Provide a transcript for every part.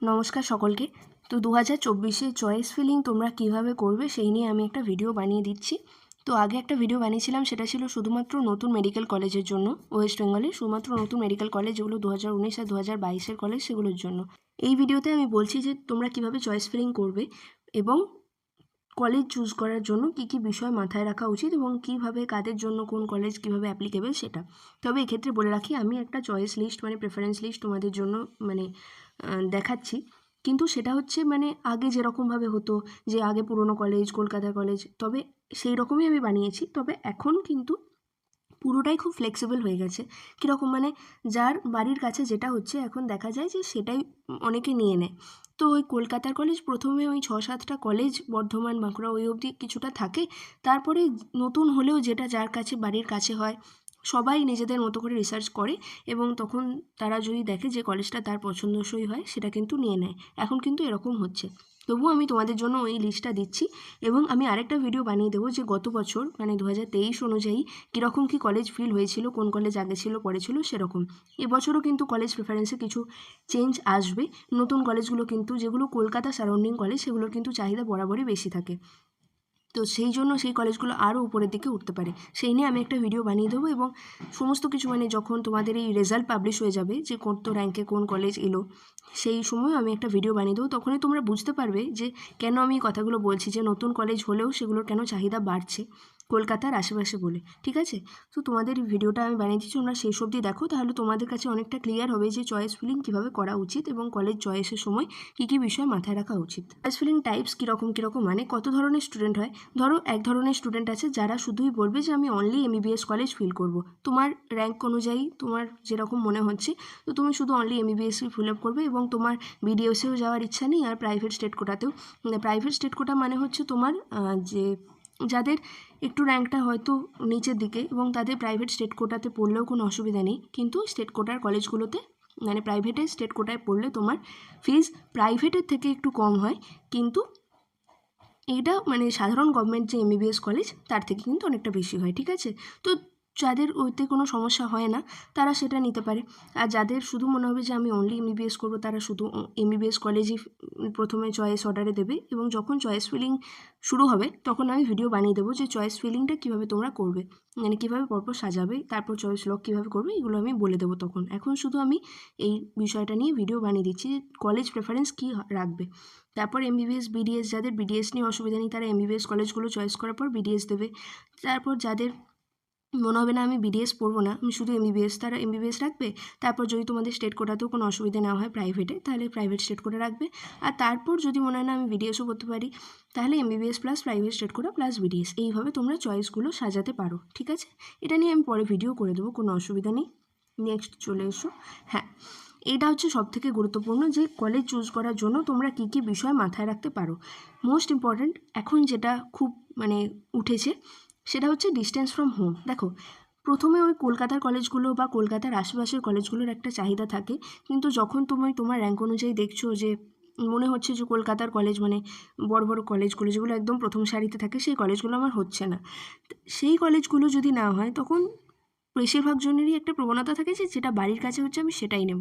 নমস্কার সকলকে। তো 2024-এ চয়েস ফিলিং তোমরা কিভাবে করবে সেই নিয়ে আমি একটা ভিডিও বানিয়ে দিচ্ছি। তো আগে একটা ভিডিও বানিয়েছিলাম, সেটা ছিল শুধুমাত্র নতুন মেডিকেল কলেজের জন্য। ওয়েস্ট বেঙ্গলে শুধুমাত্র নতুন মেডিকেল কলেজ যেগুলো 2019 আর 2022-এর কলেজ, সেগুলোর জন্য। এই ভিডিওতে আমি বলছি যে তোমরা কিভাবে চয়েস ফিলিং করবে এবং কলেজ চুজ করার জন্য কী কী বিষয় মাথায় রাখা উচিত এবং কীভাবে কাদের জন্য কোন কলেজ কীভাবে অ্যাপ্লিকেবল সেটা। তবে এক্ষেত্রে বলে রাখি, আমি একটা চয়েস লিস্ট মানে প্রেফারেন্স লিস্ট তোমাদের জন্য মানে দেখাচ্ছি, কিন্তু সেটা হচ্ছে মানে আগে যেরকমভাবে হতো, যে আগে পুরনো কলেজ, কলকাতা কলেজ, তবে সেই রকমই আমি বানিয়েছি। তবে এখন কিন্তু পুরোটাই খুব ফ্লেক্সিবল হয়ে গেছে। কীরকম মানে যার বাড়ির কাছে যেটা হচ্ছে এখন দেখা যায় যে সেটাই অনেকে নিয়ে নেয়। তো ওই কলকাতার কলেজ প্রথমে ওই 6-7টা কলেজ, বর্ধমান, বাঁকুড়া ওই অবধি কিছুটা থাকে। তারপরে নতুন হলেও যেটা যার কাছে বাড়ির কাছে হয়, সবাই নিজেদের মতো করে রিসার্চ করে এবং তখন তারা যদি দেখে যে কলেজটা তার পছন্দসই হয়, সেটা কিন্তু নিয়ে নেয়। এখন কিন্তু এরকম হচ্ছে। তবুও আমি তোমাদের জন্য ওই লিস্টটা দিচ্ছি এবং আমি আরেকটা ভিডিও বানিয়ে দেবো যে গত বছর মানে 2023 অনুযায়ী কীরকম কী কলেজ ফিল হয়েছিল, কোন কলেজ আগে ছিল পরে ছিল সেরকম। এবছরও কিন্তু কলেজ প্রেফারেন্সে কিছু চেঞ্জ আসবে। নতুন কলেজগুলো কিন্তু, যেগুলো কলকাতা সারাউন্ডিং কলেজ, সেগুলোর কিন্তু চাহিদা বরাবরই বেশি থাকে। তো সেই জন্য সেই কলেজগুলো আরও উপরের দিকে উঠতে পারে, সেই নিয়ে আমি একটা ভিডিও বানিয়ে দেবো। এবং সমস্ত কিছু মানে যখন তোমাদের এই রেজাল্ট পাবলিশ হয়ে যাবে যে কত র্যাঙ্কে কোন কলেজ এলো, সেই সময় আমি একটা ভিডিও বানিয়ে দেবো। তখনই তোমরা বুঝতে পারবে যে কেন আমি এই কথাগুলো বলছি, যে নতুন কলেজ হলেও সেগুলোর কেন চাহিদা বাড়ছে কলকাতার আশেপাশে বলে। ঠিক আছে? তো তোমাদের এই ভিডিওটা আমি বানিয়ে দিচ্ছি, তোমরা শেষ অবধি দেখো, তাহলে তোমাদের কাছে অনেকটা ক্লিয়ার হবে যে চয়েস ফিলিং কীভাবে করা উচিত এবং কলেজ চয়েসের সময় কী কী বিষয় মাথায় রাখা উচিত। চয়েস ফিলিং টাইপস কীরকম মানে কত ধরনের স্টুডেন্ট হয়। ধরো এক ধরনের স্টুডেন্ট আছে যারা শুধুই বলবে যে আমি অনলি এমবিবিএস কলেজ ফিল করব। তোমার র্যাঙ্ক অনুযায়ী তোমার যেরকম মনে হচ্ছে, তো তুমি শুধু অনলি এমবিবিএসই ফিল আপ করবে এবং তোমার বিডিএসেও যাওয়ার ইচ্ছা নেই, আর প্রাইভেট স্টেট কোটাতেও। প্রাইভেট স্টেট কোটা মানে হচ্ছে তোমার যে যাদের একটু র্যাঙ্কটা হয়তো নিচের দিকে এবং তাদের প্রাইভেট স্টেট কোটাতে পড়লেও কোনো অসুবিধা নেই, কিন্তু স্টেট কোটার কলেজগুলোতে মানে প্রাইভেটে স্টেট কোটায় পড়লে তোমার ফিজ প্রাইভেটের থেকে একটু কম হয়, কিন্তু এইটা মানে সাধারণ গভর্নমেন্ট যে এমবিবিএস কলেজ তার থেকে কিন্তু অনেকটা বেশি হয়। ঠিক আছে? তো যাদের ওইতে কোনো সমস্যা হয় না তারা সেটা নিতে পারে। আর যাদের শুধু মনে হবে যে আমি অনলি এমবিবিএস করবো, তারা শুধু এমবিবিএস কলেজই প্রথমে চয়েস অর্ডারে দেবে এবং যখন চয়েস ফিলিং শুরু হবে তখন আমি ভিডিও বানিয়ে দেবো যে চয়েস ফিলিংটা কীভাবে তোমরা করবে, মানে কীভাবে পরপর সাজাবে, তারপর চয়েস লক কীভাবে করবে, এগুলো আমি বলে দেবো তখন। এখন শুধু আমি এই বিষয়টা নিয়ে ভিডিও বানিয়ে দিচ্ছি যে কলেজ প্রেফারেন্স কী রাখবে। তারপর এমবিবিএস, বিডিএস, যাদের বিডিএস নিয়ে অসুবিধা নেই তারা এমবিবিএস কলেজগুলো চয়েস করার পর বিডিএস দেবে। তারপর যাদের মনে হবে না আমি বিডিএস পড়বো না, আমি শুধু এমবিবিএস, তারা এমবিবিএস রাখবে। তারপর যদি তোমাদের স্টেট কোটাতেও কোনো অসুবিধা না হয় প্রাইভেটে, তাহলে প্রাইভেট স্টেট কোটা রাখবে। আর তারপর যদি মনে হয় না আমি বিডিএসও করতে পারি, তাহলে MBBS plus private state quota plus BDS, এইভাবে তোমরা চয়েসগুলো সাজাতে পারো। ঠিক আছে? এটা নিয়ে আমি পরে ভিডিও করে দেবো, কোনো অসুবিধা নেই। নেক্সট চলে এসো। হ্যাঁ, এটা হচ্ছে সবথেকে গুরুত্বপূর্ণ যে কলেজ চুজ করার জন্য তোমরা কী কী বিষয় মাথায় রাখতে পারো। মোস্ট ইম্পর্ট্যান্ট এখন যেটা খুব মানে উঠেছে, সেটা হচ্ছে ডিস্টেন্স ফ্রম হোম। দেখো, প্রথমে ওই কলকাতার কলেজগুলো বা কলকাতার আশেপাশের কলেজগুলোর একটা চাহিদা থাকে, কিন্তু যখন তুমি তোমার র্যাঙ্ক অনুযায়ী দেখছো যে মনে হচ্ছে যে কলকাতার কলেজ মানে বড় বড় কলেজগুলো যেগুলো একদম প্রথম সারিতে থাকে, সেই কলেজগুলো আমার হচ্ছে না, সেই কলেজগুলো যদি না হয় তখন বেশিরভাগ জনেরই একটা প্রবণতা থাকে যে যেটা বাড়ির কাছে হচ্ছে আমি সেটাই নেব।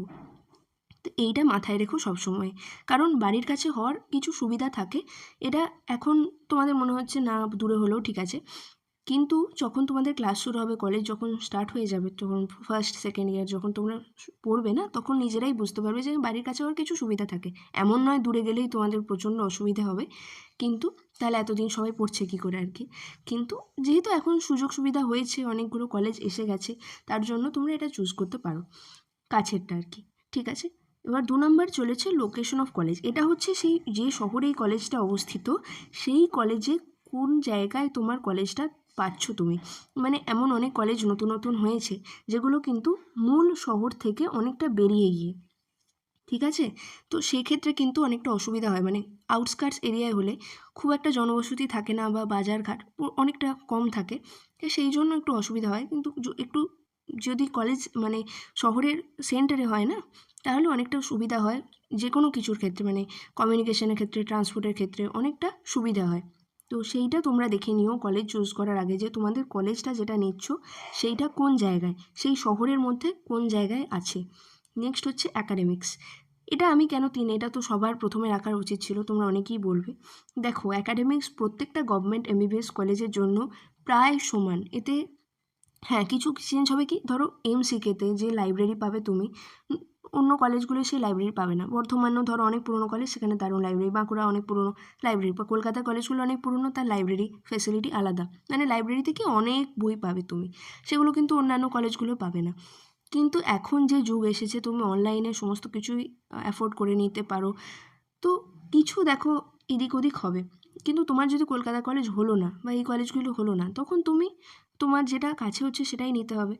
তো এইটা মাথায় রেখো সবসময়, কারণ বাড়ির কাছে হওয়ার কিছু সুবিধা থাকে। এটা এখন তোমাদের মনে হচ্ছে না দূরে হলেও ঠিক আছে, কিন্তু যখন তোমাদের ক্লাস শুরু হবে, কলেজ যখন স্টার্ট হয়ে যাবে, তখন ফার্স্ট সেকেন্ড ইয়ার যখন তোমরা পড়বে না, তখন নিজেরাই বুঝতে পারবে যে বাড়ির কাছে হওয়ার কিছু সুবিধা থাকে। এমন নয় দূরে গেলেই তোমাদের প্রচণ্ড অসুবিধা হবে, কিন্তু তাহলে এতদিন সবাই পড়ছে কী করে আর কি। কিন্তু যেহেতু এখন সুযোগ সুবিধা হয়েছে, অনেকগুলো কলেজ এসে গেছে, তার জন্য তোমরা এটা চুজ করতে পারো কাছেরটা আর কি। ঠিক আছে? এবার 2 নম্বর চলেছে লোকেশন অফ কলেজ। এটা হচ্ছে সেই যে শহরে এই কলেজটা অবস্থিত, সেই কলেজে কোন জায়গায় তোমার কলেজটা পাচ্ছ তুমি। মানে এমন অনেক কলেজ নতুন নতুন হয়েছে যেগুলো কিন্তু মূল শহর থেকে অনেকটা বেরিয়ে গিয়ে। ঠিক আছে? তো সেক্ষেত্রে কিন্তু অনেকটা অসুবিধা হয়, মানে আউটস্কার্টস এরিয়ায় হলে খুব একটা জনবসতি থাকে না বা বাজারঘাট অনেকটা কম থাকে, তো সেই জন্য একটু অসুবিধা হয়। কিন্তু একটু যদি কলেজ মানে শহরের সেন্টারে হয় না, তাহলে অনেকটা সুবিধা হয় যে কোনো কিছুর ক্ষেত্রে, মানে কমিউনিকেশনের ক্ষেত্রে, ট্রান্সপোর্টের ক্ষেত্রে অনেকটা সুবিধা হয়। তো সেইটা তোমরা দেখে নিও কলেজ চুজ করার আগে, যে তোমাদের কলেজটা যেটা নিচ্ছ সেইটা কোন জায়গায়, সেই শহরের মধ্যে কোন জায়গায় আছে। নেক্সট হচ্ছে অ্যাকাডেমিক্স। এটা আমি কেন 3, এটা তো সবার প্রথমে রাখার উচিত ছিল, তোমরা অনেকেই বলবে। দেখো, অ্যাকাডেমিক্স প্রত্যেকটা গভর্নমেন্ট এমবিবিএস কলেজের জন্য প্রায় সমান। এতে হ্যাঁ, কিছু চেঞ্জ হবে কি, ধরো এমসিকেতে যে লাইব্রেরি পাবে তুমি, অন্য কলেজগুলো সেই লাইব্রেরি পাবে না। বর্ধমানেও ধরো অনেক পুরনো কলেজ, সেখানে দারুণ লাইব্রেরি, বাঁকুড়া অনেক পুরনো লাইব্রেরি, বা কলকাতার কলেজগুলো অনেক পুরনো, তার লাইব্রেরি ফেসিলিটি আলাদা, মানে লাইব্রেরি থেকে অনেক বই পাবে তুমি, সেগুলো কিন্তু অন্যান্য কলেজগুলো পাবে না। কিন্তু এখন যে যুগ এসেছে, তুমি অনলাইনে সমস্ত কিছুই অ্যাফোর্ড করে নিতে পারো। তো কিছু দেখো এদিক ওদিক হবে, কিন্তু তোমার যদি কলকাতা কলেজ হলো না বা এই কলেজগুলো হলো না, তখন তুমি তোমার যেটা কাছে হচ্ছে সেটাই নিতে হবে।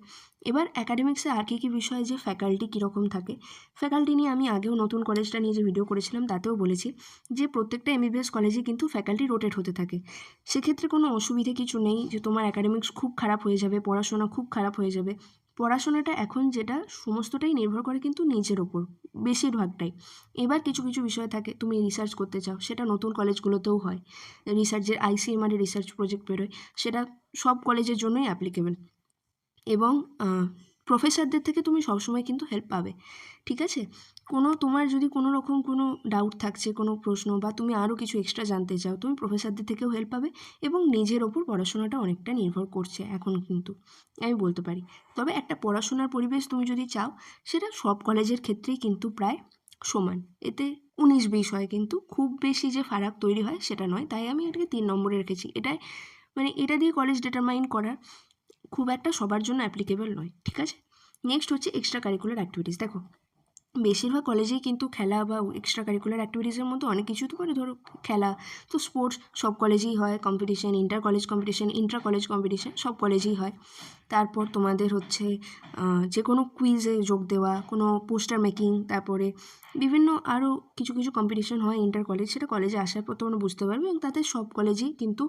এবার অ্যাকাডেমিক্সে আর কী কী বিষয়, যে ফ্যাকাল্টি কীরকম থাকে, ফ্যাকাল্টি নিয়ে আমি আগেও নতুন কলেজটা নিয়ে যে ভিডিও করেছিলাম তাতেও বলেছি যে প্রত্যেকটা এমবিবিএস কলেজে কিন্তু ফ্যাকাল্টি রোটেট হতে থাকে। সেক্ষেত্রে কোনো অসুবিধে কিছু নেই যে তোমার অ্যাকাডেমিক্স খুব খারাপ হয়ে যাবে, পড়াশোনা খুব খারাপ হয়ে যাবে। পড়াশোনাটা এখন যেটা সমস্তটাই নির্ভর করে কিন্তু নিজের ওপর, বেশিরভাগটাই। এবার কিছু কিছু বিষয় থাকে, তুমি রিসার্চ করতে চাও, সেটা নতুন কলেজগুলোতেও হয়। রিসার্চের আইসিএমআর রিসার্চ প্রজেক্ট বেরোয়, সেটা সব কলেজের জন্যই অ্যাপ্লিকেবল। এবং প্রফেসরদের থেকে তুমি সবসময় কিন্তু হেল্প পাবে, ঠিক আছে? তোমার যদি কোনো রকম কোনো ডাউট থাকছে, কোনো প্রশ্ন, বা তুমি আরও কিছু এক্সট্রা জানতে চাও, তুমি প্রফেসরদের থেকেও হেল্প পাবে। এবং নিজের ওপর পড়াশোনাটা অনেকটা নির্ভর করছে এখন কিন্তু, আমি বলতে পারি। তবে একটা পড়াশোনার পরিবেশ তুমি যদি চাও, সেটা সব কলেজের ক্ষেত্রেই কিন্তু প্রায় সমান। এতে 19-20 হয়, কিন্তু খুব বেশি যে ফারাক তৈরি হয় সেটা নয়। তাই আমি এটাকে 3 নম্বরে রেখেছি। এটাই মানে এটা দিয়ে কলেজ ডিটারমাইন করার খুব একটা সবার জন্য অ্যাপ্লিকেবল নয়, ঠিক আছে? নেক্সট হচ্ছে এক্সট্রা কারিকুলার অ্যাক্টিভিটিস। দেখো, বেশিরভাগ কলেজেই কিন্তু খেলা বা এক্সট্রা কারিকুলার অ্যাক্টিভিটিসের মধ্যে অনেক কিছু তো করে, ধরো খেলা তো স্পোর্টস সব কলেজেই হয়, competition, inter college competition, Intra college competition সব কলেজেই হয়। তারপর তোমাদের হচ্ছে যে কোনো কুইজে যোগ দেওয়া, কোনো পোস্টার মেকিং, তারপরে বিভিন্ন আরও কিছু কিছু কম্পিটিশন হয় ইন্টার কলেজ, সেটা কলেজে আসার পর তোমরা বুঝতে পারবে, এবং তাতে সব কলেজেই কিন্তু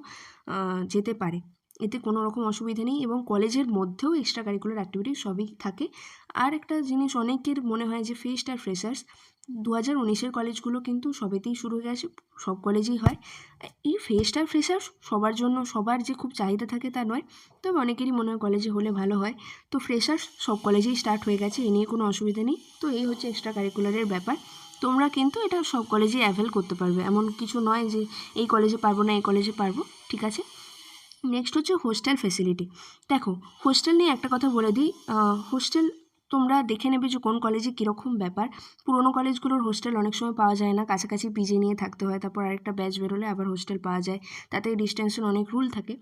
যেতে পারে, এতে কোনো রকম অসুবিধা নেই। এবং কলেজের মধ্যেও এক্সট্রা কারিকুলার অ্যাক্টিভিটি সবই থাকে। আর একটা জিনিস অনেকের মনে হয় যে ফেস্ট আর ফ্রেশার্স, 2019-এর কলেজগুলো কিন্তু সবেতেই শুরু হয়ে গেছে, সব কলেজেই হয়। এই ফেস্ট আর ফ্রেশার্স সবার জন্য, সবার যে খুব চাহিদা থাকে তা নয়, তবে অনেকেরই মনে হয় কলেজে হলে ভালো হয়। তো ফ্রেশার্স সব কলেজেই স্টার্ট হয়ে গেছে, এ নিয়ে কোনো অসুবিধা নেই। তো এই হচ্ছে এক্সট্রা কারিকুলারের ব্যাপার। তোমরা কিন্তু এটা সব কলেজেই অ্যাভেল করতে পারবে, এমন কিছু নয় যে এই কলেজে পারবো না এই কলেজে পারবো, ঠিক আছে? নেক্সট হচ্ছে হোস্টেল ফেসিলিটি। দেখো, হোস্টেল নিয়ে একটা কথা বলে দিই, হোস্টেল তোমরা দেখে নেবে যে কোন কলেজে কীরকম ব্যাপার। পুরোনো কলেজগুলোর হোস্টেল অনেক সময় পাওয়া যায় না, কাছাকাছি পিজি নিয়ে থাকতে হয়, তারপর আরেকটা ব্যাচ বেরোলে আবার হোস্টেল পাওয়া যায়, তাতে ডিস্টেন্সের অনেক রুল থাকে।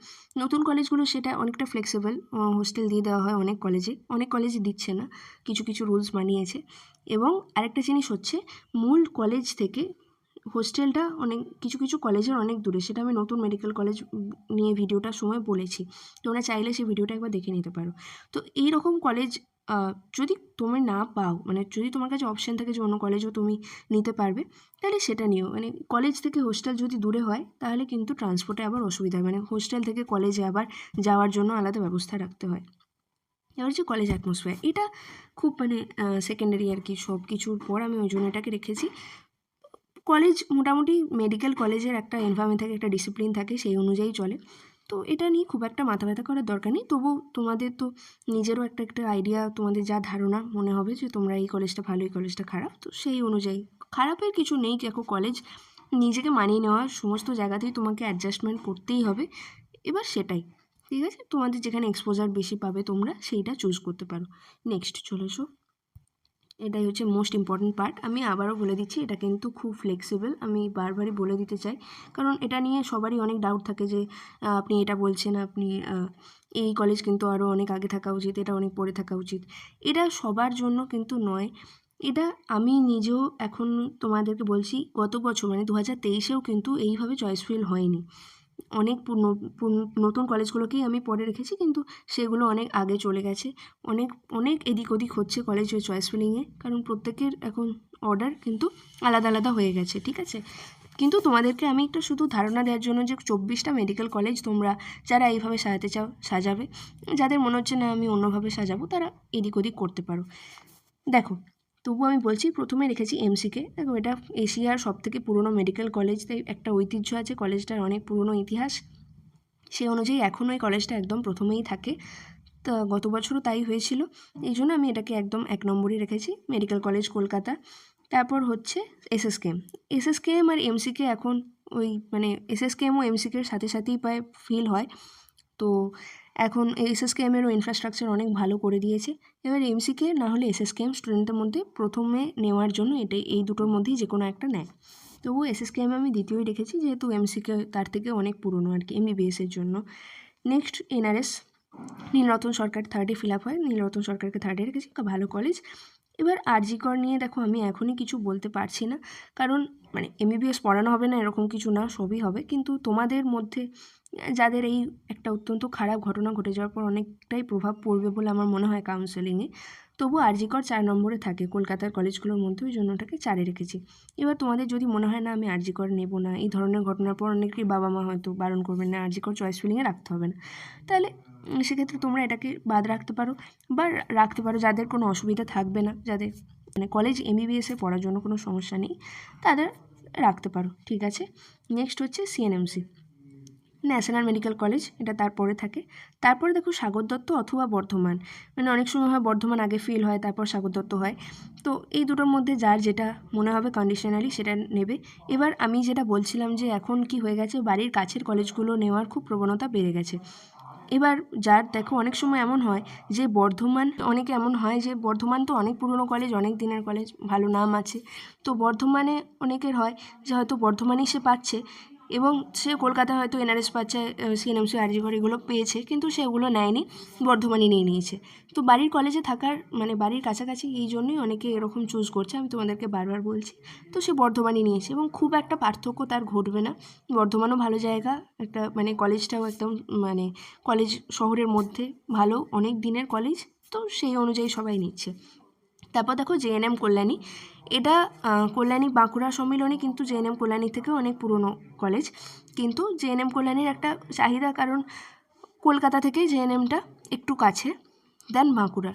নতুন কলেজগুলো সেটা অনেকটা ফ্লেক্সিবল, হোস্টেল দিয়ে দেওয়া হয় অনেক কলেজে, অনেক কলেজে দিচ্ছে না, কিছু কিছু রুলস মানিয়েছে। এবং আরেকটা জিনিস হচ্ছে, মূল কলেজ থেকে হোস্টেলটা অনেক কিছু কিছু কলেজের অনেক দূরে, সেটা আমি নতুন মেডিকেল কলেজ নিয়ে ভিডিওটার সময় বলেছি, তোমরা চাইলে সেই ভিডিওটা একবার দেখে নিতে পারো। তো এই রকম কলেজ যদি তুমি না পাও, মানে যদি তোমার কাছে অপশান থাকে যে অন্য কলেজও তুমি নিতে পারবে, তাহলে সেটা নিও। মানে কলেজ থেকে হোস্টেল যদি দূরে হয়, তাহলে কিন্তু ট্রান্সপোর্টে আবার অসুবিধা হয়, মানে হোস্টেল থেকে কলেজে আবার যাওয়ার জন্য আলাদা ব্যবস্থা রাখতে হয়। এবার হচ্ছে কলেজ অ্যাটমসফিয়ার, এটা খুব মানে সেকেন্ডারি আর কি, সব কিছুর পর আমি ওই জন্য এটাকে রেখেছি। কলেজ মোটামুটি মেডিকেল কলেজের একটা এনভায়রনমেন্ট থাকে, একটা ডিসিপ্লিন থাকে, সেই অনুযায়ী চলে। তো এটা নিয়ে খুব একটা মাথা ব্যথা করার দরকার নেই। তবু তোমাদের তো নিজেরও একটা একটা আইডিয়া, তোমাদের যা ধারণা মনে হবে যে তোমরা এই কলেজটা ভালো, এই কলেজটা খারাপ, তো সেই অনুযায়ী, খারাপের কিছু নেই। দেখো, কলেজ নিজেকে মানিয়ে নেওয়া, সমস্ত জায়গাতেই তোমাকে অ্যাডজাস্টমেন্ট করতেই হবে। এবার সেটাই, ঠিক আছে? তোমাদের যেখানে এক্সপোজার বেশি পাবে তোমরা সেইটা চুজ করতে পারো। নেক্সট চলে এসো, এটাই হচ্ছে মোস্ট ইম্পর্ট্যান্ট পার্ট। আমি আবারও বলে দিচ্ছি, এটা কিন্তু খুব ফ্লেক্সিবল, আমি বারবারই বলে দিতে চাই, কারণ এটা নিয়ে সবারই অনেক ডাউট থাকে যে আপনি এটা বলছেন, আপনি এই কলেজ কিন্তু আরও অনেক আগে থাকা উচিত, এটা অনেক পরে থাকা উচিত। এটা সবার জন্য কিন্তু নয়। এটা আমি নিজেও এখন তোমাদেরকে বলছি, গত বছর মানে 2023-এও কিন্তু এইভাবে চয়েসফুল হয়নি। অনেক নতুন কলেজগুলোকেই আমি পরে রেখেছি, কিন্তু সেগুলো অনেক আগে চলে গেছে। অনেক অনেক এদিক ওদিক হচ্ছে কলেজ চয়েস ফিলিংয়ে, কারণ প্রত্যেকের এখন অর্ডার কিন্তু আলাদা আলাদা হয়ে গেছে, ঠিক আছে? কিন্তু তোমাদেরকে আমি একটা শুধু ধারণা দেওয়ার জন্য যে 24টা মেডিকেল কলেজ তোমরা যারা এইভাবে সাজাতে চাও সাজাবে, যাদের মনে হচ্ছে না আমি অন্যভাবে সাজাবো, তারা এদিক ওদিক করতে পারো। দেখো, তবু আমি বলছি, প্রথমে রেখেছি এমসিকে। দেখো, এটা এশিয়ার সবথেকে পুরনো মেডিকেল কলেজ, তাই একটা ঐতিহ্য আছে কলেজটার, অনেক পুরনো ইতিহাস। সেই অনুযায়ী এখনও এই কলেজটা একদম প্রথমেই থাকে, তো গত বছরও তাই হয়েছিল। এই জন্য আমি এটাকে একদম 1 নম্বরই রেখেছি। মেডিকেল কলেজ কলকাতা, তারপর হচ্ছে এসএসকেএম। এসএসকেএম আর এমসিকে এখন ওই মানে এসএসকেএম ও এমসিকের সাথে সাথেই প্রায় ফিল হয়। তো এখন এসএসকেএমেরও ইনফ্রাস্ট্রাকচার অনেক ভালো করে দিয়েছে। এবার এমসিকে না হলে এসএসকেএম স্টুডেন্টদের মধ্যে প্রথমে নেওয়ার জন্য এই দুটোর মধ্যেই যে কোনো একটা নেয়। তবুও এসএসকেএম আমি দ্বিতীয়ই রেখেছি, যেহেতু এমসিকে তার থেকে অনেক পুরনো আর কি এমবিবিএসের জন্য। নেক্সট এনআরএস, নীলরতন সরকার থার্ডে ফিল আপ হয়, নীলরতন সরকারকে থার্ডে রেখেছি, ভালো কলেজ। এবার আরজিকর নিয়ে দেখো আমি এখনই কিছু বলতে পারছি না, কারণ মানে এমবিবিএস পড়ানো হবে না এরকম কিছু না, সবই হবে, কিন্তু তোমাদের মধ্যে যাদের এই একটা অত্যন্ত খারাপ ঘটনা ঘটে যাওয়ার পর অনেকটাই প্রভাব পড়বে বলে আমার মনে হয় কাউন্সেলিংয়ে, তবু আরজিকর 4 নম্বরে থাকে কলকাতার কলেজগুলোর মধ্যে, ওই জন্য ওটাকে 4-এ রেখেছি। এবার তোমাদের যদি মনে হয় না আমি আরজিকর নেব না, এই ধরনের ঘটনার পর অনেকেই বাবা মা হয়তো বারণ করবেন না আরজিকর চয়েস ফিলিংয়ে রাখতে হবে না, তাহলে সেক্ষেত্রে তোমরা এটাকে বাদ রাখতে পারো বা রাখতে পারো। যাদের কোনো অসুবিধা থাকবে না, যাদের মানে কলেজ এমবিবিএসে পড়ার জন্য কোনো সমস্যা নেই, তাদের রাখতে পারো, ঠিক আছে। নেক্সট হচ্ছে সিএনএমসি, ন্যাশনাল মেডিকেল কলেজ, এটা তারপরে থাকে। তারপরে দেখো সাগর দত্ত অথবা বর্ধমান, মানে অনেক সময় হয় বর্ধমান আগে ফিল হয় তারপর সাগর দত্ত হয়, তো এই দুটোর মধ্যে যার যেটা মনে হবে কন্ডিশনালি সেটা নেবে। এবার আমি যেটা বলছিলাম যে এখন কি হয়ে গেছে, বাড়ির কাছের কলেজগুলো নেওয়ার খুব প্রবণতা বেড়ে গেছে। এবার যার দেখো অনেক সময় এমন হয় যে অনেকে এমন হয় যে বর্ধমান তো অনেক পুরনো কলেজ, অনেক দিনের কলেজ, ভালো নাম আছে, তো বর্ধমানে অনেকের হয় যে হয়তো বর্ধমানেই সে পাচ্ছে এবং সে কলকাতায় হয়তো এনআরএস পাচ্ছে, সিএনএমসি আরজিকর এগুলো পেয়েছে, কিন্তু সে ওগুলো নেয়নি, বর্ধমানই নিয়ে নিয়েছে। তো বাড়ির কলেজে থাকার মানে বাড়ির কাছাকাছি এই জন্যই অনেকে এরকম চুজ করছে, আমি তোমাদেরকে বারবার বলছি। তো সে বর্ধমানই নিয়েছে এবং খুব একটা পার্থক্য তার ঘটবে না। বর্ধমানও ভালো জায়গা, একটা মানে কলেজটাও একদম মানে কলেজ শহরের মধ্যে ভালো, অনেক দিনের কলেজ, তো সেই অনুযায়ী সবাই নিচ্ছে। তারপর দেখো জেএনএম কল্যাণী, এটা কল্যাণী বাঁকুড়া সম্মিলনী, কিন্তু জেএনএম কল্যাণী থেকেও অনেক পুরনো কলেজ, কিন্তু জেএনএম কল্যাণীর একটা চাহিদা, কারণ কলকাতা থেকে জেএনএমটা একটু কাছে দেন বাঁকুড়া,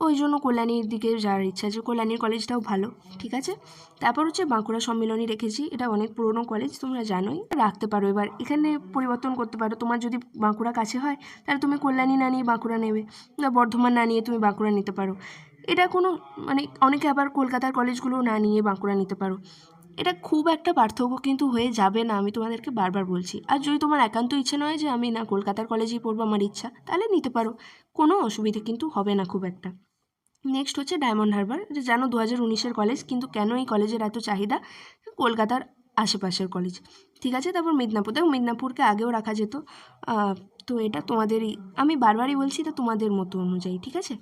ওই জন্য কল্যাণীর দিকে যাওয়ার ইচ্ছা আছে। কল্যাণীর কলেজটাও ভালো, ঠিক আছে। তারপর হচ্ছে বাঁকুড়া সম্মিলনী রেখেছি, এটা অনেক পুরনো কলেজ তোমরা জানোই, রাখতে পারো। এবার এখানে পরিবর্তন করতে পারো, তোমার যদি বাঁকুড়া কাছে হয় তাহলে তুমি কল্যাণী না নিয়ে বাঁকুড়া নেবে, বা বর্ধমান না নিয়ে তুমি বাঁকুড়া নিতে পারো। এটা কোনো মানে অনেকে আবার কলকাতার কলেজগুলো না নিয়ে বাঁকুড়া নিতে পারো, এটা খুব একটা পার্থক্য কিন্তু হয়ে যাবে না, আমি তোমাদেরকে বারবার বলছি। আর যদি তোমার একান্ত ইচ্ছে নয় যে আমি না কলকাতার কলেজেই পড়বো আমার ইচ্ছা, তাহলে নিতে পারো, কোনো অসুবিধে কিন্তু হবে না খুব একটা। নেক্সট হচ্ছে ডায়মন্ড হারবার, যে জানো 2019-এর কলেজ, কিন্তু কেন এই কলেজের এত চাহিদা, কলকাতার আশেপাশের কলেজ, ঠিক আছে। তারপর মিদনাপুর, দেখো মিদনাপুরকে আগেও রাখা যেত, তো এটা তোমাদেরই, আমি বারবারই বলছি এটা তোমাদের মতো অনুযায়ী, ঠিক আছে।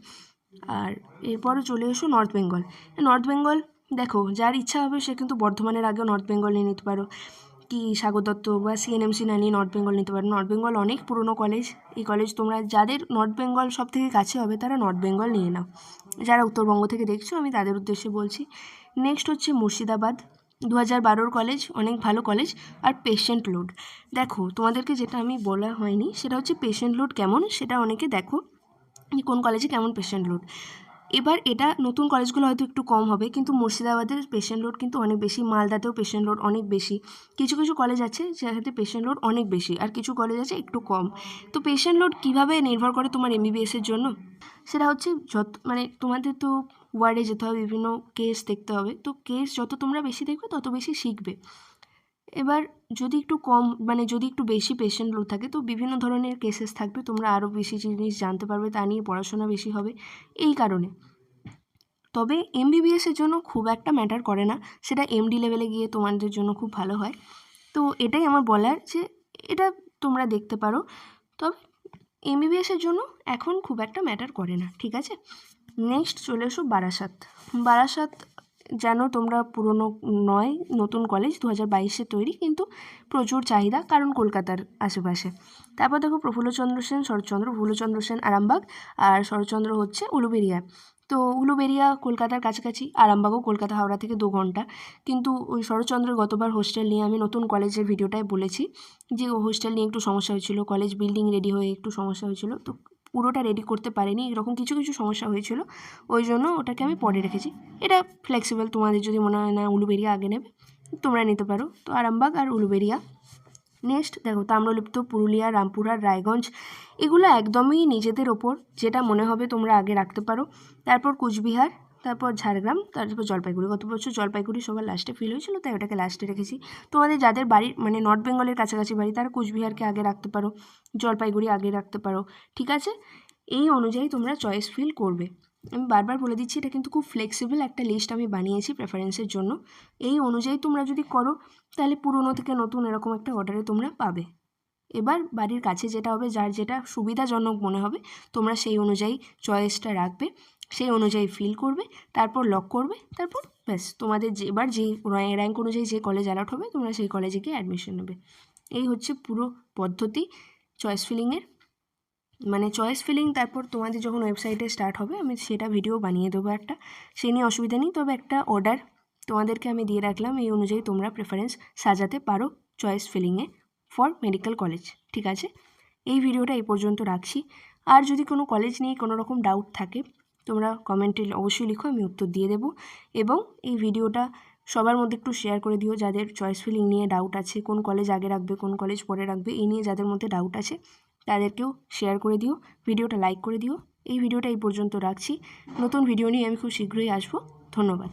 আর এরপরও চলে এসো নর্থ বেঙ্গল। নর্থ বেঙ্গল দেখো যার ইচ্ছা হবে সে কিন্তু বর্ধমানের আগেও নর্থ বেঙ্গল নিয়ে নিতে পারো, কি সাগর দত্ত বা সিএনএমসি না নিয়ে নর্থ বেঙ্গল নিতে পারো। নর্থ বেঙ্গল অনেক পুরনো কলেজ, এই কলেজ তোমরা যাদের নর্থ বেঙ্গল সব থেকে কাছে হবে তারা নর্থ বেঙ্গল নিয়ে নাও, যারা উত্তরবঙ্গ থেকে দেখছো আমি তাদের উদ্দেশ্যে বলছি। নেক্সট হচ্ছে মুর্শিদাবাদ, 2012-র কলেজ, অনেক ভালো কলেজ। আর পেশেন্ট লোড, দেখো তোমাদেরকে যেটা আমি বলা হয়নি সেটা হচ্ছে পেশেন্ট লোড কেমন, সেটা অনেকে দেখো কোন কলেজে কেমন পেশেন্ট লোড। এবার এটা নতুন কলেজগুলো হয়তো একটু কম হবে, কিন্তু মুর্শিদাবাদের পেশেন্ট লোড কিন্তু অনেক বেশি, মালদাতেও পেশেন্ট লোড অনেক বেশি। কিছু কিছু কলেজ আছে যেখানে পেশেন্ট লোড অনেক বেশি, আর কিছু কলেজ আছে একটু কম। তো পেশেন্ট লোড কীভাবে নির্ভর করে তোমার এমবিবিএসের জন্য, সেটা হচ্ছে মানে তোমাদের তো ওয়ার্ডে যেতে হবে, বিভিন্ন কেস দেখতে হবে, তো কেস যত তোমরা বেশি দেখবে তত বেশি শিখবে। এবার যদি একটু কম মানে যদি একটু বেশি পেশেন্ট লোড থাকে তো বিভিন্ন ধরনের কেসেস থাকবে, তোমরা আরও বেশি জিনিস জানতে পারবে, তা নিয়ে পড়াশোনা বেশি হবে এই কারণে। তবে এমবিবিএসের জন্য খুব একটা ম্যাটার করে না, সেটা এমডি লেভেলে গিয়ে তোমাদের জন্য খুব ভালো হয়। তো এটাই আমার বলার যে এটা তোমরা দেখতে পারো, তবে এমবিবিএসের জন্য এখন খুব একটা ম্যাটার করে না, ঠিক আছে। নেক্সট চলে এসো বারাসাত। বারাসাত যেন তোমরা পুরনো নয়, নতুন কলেজ, 2022-এ তৈরি, কিন্তু প্রচুর চাহিদা কারণ কলকাতার আশেপাশে। তারপর দেখো প্রফুল্লচন্দ্র সেন, প্রফুল্লচন্দ্র সেন আরামবাগ, আর শরৎচন্দ্র হচ্ছে উলুবেড়িয়া। তো উলুবেড়িয়া কলকাতার কাছাকাছি, আরামবাগও কলকাতা হাওড়া থেকে 2 ঘন্টা, কিন্তু ওই শরৎচন্দ্রের গতবার হোস্টেল নিয়ে আমি নতুন কলেজের ভিডিওটায় বলেছি যে হোস্টেল নিয়ে একটু সমস্যা হয়েছিল, কলেজ বিল্ডিং রেডি হয়ে একটু সমস্যা হয়েছিল, তো পুরোটা রেডি করতে পারিনি, এরকম কিছু কিছু সমস্যা হয়েছিল, ওই জন্য ওটাকে আমি পরে রেখেছি। এটা ফ্লেক্সিবল, তোমাদের যদি মনে হয় না উলুবেড়িয়া আগে নেবে তোমরা নিতে পারো, তো আরামবাগ আর উলুবেড়িয়া। নেক্সট দেখো তাম্রলিপ্ত, পুরুলিয়া, রামপুরহাট, রায়গঞ্জ, এগুলো একদমই নিজেদের ওপর, যেটা মনে হবে তোমরা আগে রাখতে পারো। তারপর কুচবিহার, তারপর ঝাড়গ্রাম, তারপর জলপাইগুড়ি। গত বছর জলপাইগুড়ি সবার লাস্টে ফিল হয়েছিল, তাই ওটাকে লাস্টে রেখেছি। তোমাদের যাদের বাড়ি মানে নর্থ বেঙ্গলের কাছাকাছি বাড়ি, তারা কুচবিহারকে আগে রাখতে পারো, জলপাইগুড়ি আগে রাখতে পারো, ঠিক আছে? এই অনুযায়ী তোমরা চয়েস ফিল করবে। আমি বারবার বলে দিচ্ছি, এটা কিন্তু খুব ফ্লেক্সিবল একটা লিস্ট আমি বানিয়েছি প্রেফারেন্সের জন্য। এই অনুযায়ী তোমরা যদি করো, তাহলে পুরনো থেকে নতুন এরকম একটা অর্ডারে তোমরা পাবে। এবার বাড়ির কাছে যেটা হবে, যার যেটা সুবিধাজনক মনে হবে, তোমরা সেই অনুযায়ী চয়েসটা রাখবে, সেই অনুযায়ী ফিল করবে, তারপর লক করবে, তারপর ব্যাস তোমাদের এবার যে র্যাঙ্ক অনুযায়ী যে কলেজ অ্যালট হবে, তোমরা সেই কলেজে গিয়ে অ্যাডমিশন নেবে। এই হচ্ছে পুরো পদ্ধতি চয়েস ফিলিংয়ের। মানে চয়েস ফিলিং তারপর তোমাদের যখন ওয়েবসাইটে স্টার্ট হবে, আমি সেটা ভিডিও বানিয়ে দেবো একটা, সেই নিয়ে অসুবিধা নেই। তবে একটা অর্ডার তোমাদেরকে আমি দিয়ে রাখলাম, এই অনুযায়ী তোমরা প্রেফারেন্স সাজাতে পারো চয়েস ফিলিংয়ে ফর মেডিকেল কলেজ, ঠিক আছে? এই ভিডিওটা এই পর্যন্ত রাখছি। আর যদি কোনো কলেজ নিয়ে কোনো রকম ডাউট থাকে, তোমরা কমেন্টে অবশ্যই লিখো, আমি উত্তর দিয়ে দেবো। এবং এই ভিডিওটা সবার মধ্যে একটু শেয়ার করে দিও, যাদের চয়েস ফিলিং নিয়ে ডাউট আছে, কোন কলেজ আগে রাখবে, কোন কলেজ পরে রাখবে, এই নিয়ে যাদের মধ্যে ডাউট আছে, তাদেরকেও শেয়ার করে দিও, ভিডিওটা লাইক করে দিও। এই ভিডিওটা এই পর্যন্ত রাখছি। নতুন ভিডিও নিয়ে আমি খুব শীঘ্রই আসবো। ধন্যবাদ।